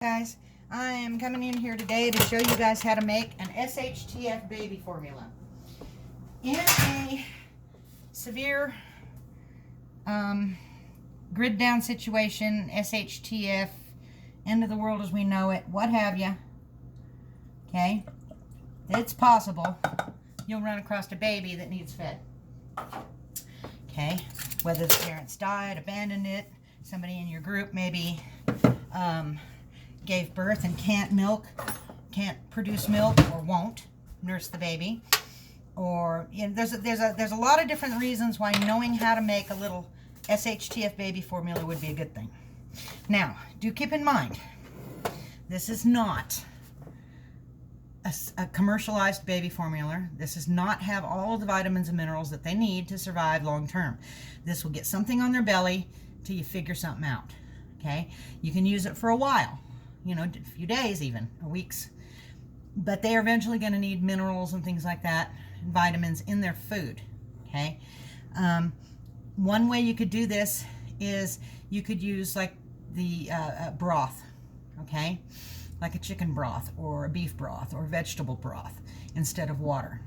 Guys, I am coming in here today to show you guys how to make an SHTF baby formula. In a severe grid down situation, SHTF, end of the world as we know it, what have you, okay, it's possible you'll run across a baby that needs fed, okay, whether the parents died, abandoned it, somebody in your group maybe gave birth and can't produce milk or won't nurse the baby, or there's a lot of different reasons why knowing how to make a little SHTF baby formula would be a good thing. Now, do keep in mind, this is not a commercialized baby formula. This does not have all of the vitamins and minerals that they need to survive long term. This will get something on their belly till you figure something out. Okay, you can use it for a while, a few days, even weeks, but they are eventually going to need minerals and things like that, and vitamins in their food. Okay, one way you could do this is you could use like the broth, okay, like a chicken broth or a beef broth or vegetable broth instead of water.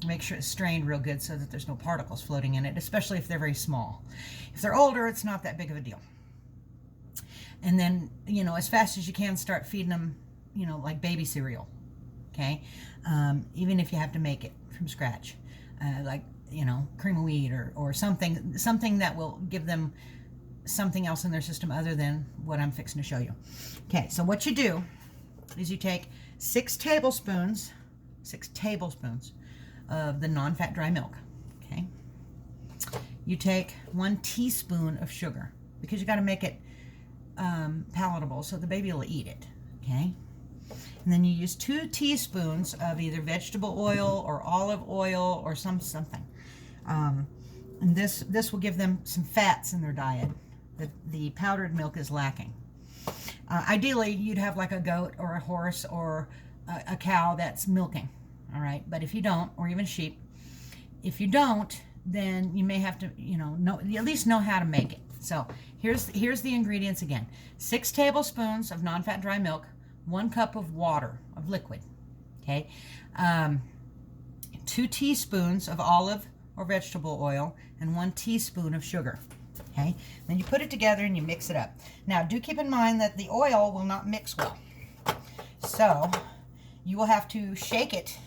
Make sure it's strained real good so that there's no particles floating in it, especially if they're very small. If they're older, it's not that big of a deal. And then, as fast as you can, start feeding them, like baby cereal, okay? Even if you have to make it from scratch, like, cream of wheat or something that will give them something else in their system other than what I'm fixing to show you. Okay, so what you do is you take 6 tablespoons of the non-fat dry milk, okay? You take 1 teaspoon of sugar, because you got to make it palatable so the baby will eat it, okay? And then you use 2 teaspoons of either vegetable oil or olive oil or something. And this will give them some fats in their diet that the powdered milk is lacking. Ideally, you'd have like a goat or a horse or a cow that's milking, all right? But if you don't, or even sheep, if you don't, then you may have to, at least know how to make it. So here's the ingredients again. 6 tablespoons of non-fat dry milk, 1 cup of water, of liquid, okay? 2 teaspoons of olive or vegetable oil, and 1 teaspoon of sugar, okay? Then you put it together and you mix it up. Now, do keep in mind that the oil will not mix well. So you will have to shake it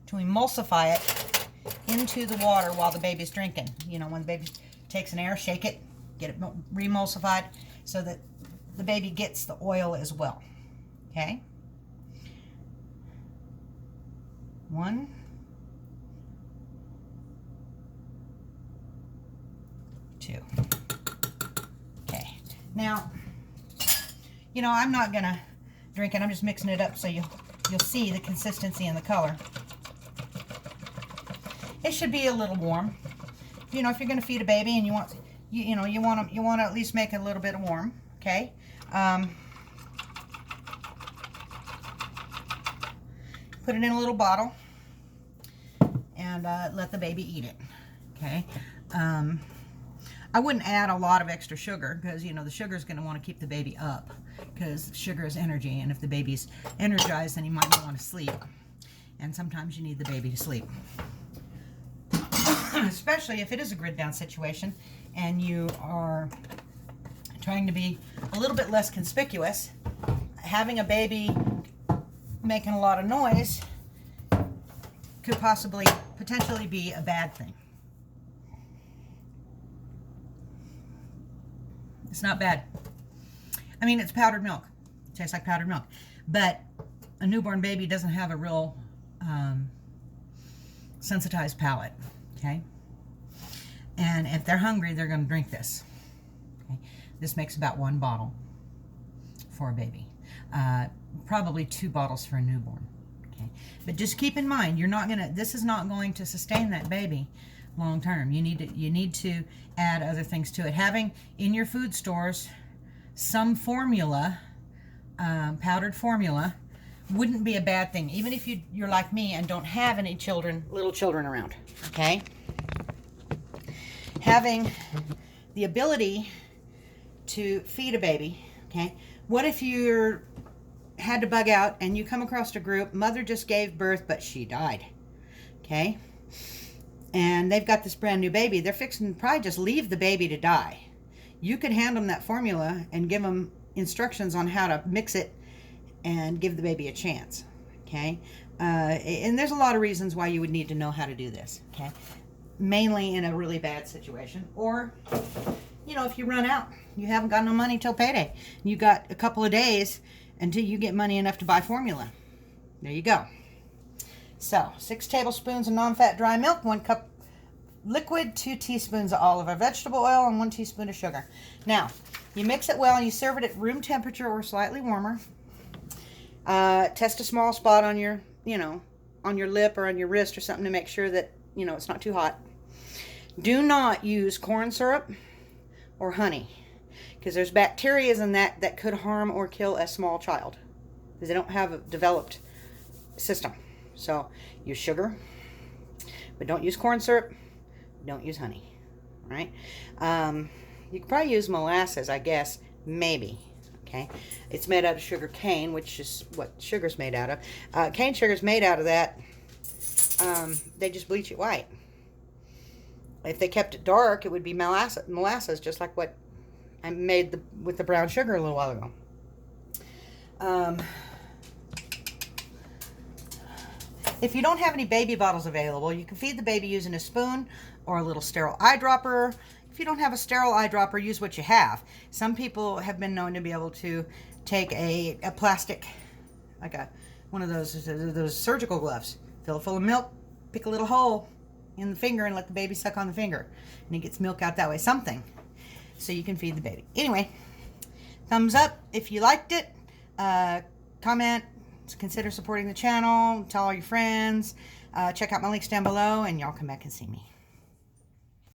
to emulsify it into the water while the baby's drinking. When the baby takes an air, shake it, get it re-emulsified so that the baby gets the oil as well. Okay? 1, 2. Okay. Now, I'm not gonna drink it. I'm just mixing it up so you'll see the consistency and the color. It should be a little warm. If you're gonna feed a baby and you want to at least make it a little bit warm, okay? Put it in a little bottle and let the baby eat it, okay? I wouldn't add a lot of extra sugar because, the sugar is going to want to keep the baby up because sugar is energy, and if the baby's energized, then he might want to sleep. And sometimes you need the baby to sleep. Especially if it is a grid down situation and you are trying to be a little bit less conspicuous. Having a baby making a lot of noise could potentially be a bad thing. It's not bad. I mean, it's powdered milk. It tastes like powdered milk. But a newborn baby doesn't have a real sensitized palate, okay? And if they're hungry, they're going to drink this. Okay? This makes about 1 bottle for a baby. Probably 2 bottles for a newborn. Okay? But just keep in mind, this is not going to sustain that baby long term. You need to add other things to it. Having in your food stores some formula, powdered formula, wouldn't be a bad thing, even if you're like me and don't have any little children around, okay? Having the ability to feed a baby, okay? What if you're had to bug out, and you come across a group, mother just gave birth, but she died. Okay? And they've got this brand new baby. They're fixing to probably just leave the baby to die. You could hand them that formula and give them instructions on how to mix it and give the baby a chance. Okay? And there's a lot of reasons why you would need to know how to do this. Okay? Mainly in a really bad situation, or if you run out, you haven't got no money till payday, you got a couple of days until you get money enough to buy formula. There you go. So 6 tablespoons of non-fat dry milk, 1 cup liquid, 2 teaspoons of olive or vegetable oil, and 1 teaspoon of sugar. Now you mix it well and you serve it at room temperature or slightly warmer. Test a small spot on your on your lip or on your wrist or something to make sure that it's not too hot. Do not use corn syrup or honey, because there's bacteria in that could harm or kill a small child, because they don't have a developed system. So use sugar, but don't use corn syrup, don't use honey. All right? You could probably use molasses, I guess, maybe. Okay, it's made out of sugar cane, which is what sugar's made out of. Cane sugar's made out of that. They just bleach it white. If they kept it dark, it would be molasses, just like what I made with the brown sugar a little while ago. If you don't have any baby bottles available, you can feed the baby using a spoon or a little sterile eyedropper. If you don't have a sterile eyedropper, use what you have. Some people have been known to be able to take a plastic, like one of those surgical gloves, fill it full of milk, pick a little hole in the finger and let the baby suck on the finger, and it gets milk out that way, something, so you can feed the baby. Anyway, thumbs up if you liked it. Comment, consider supporting the channel, tell all your friends. Check out my links down below, and y'all come back and see me.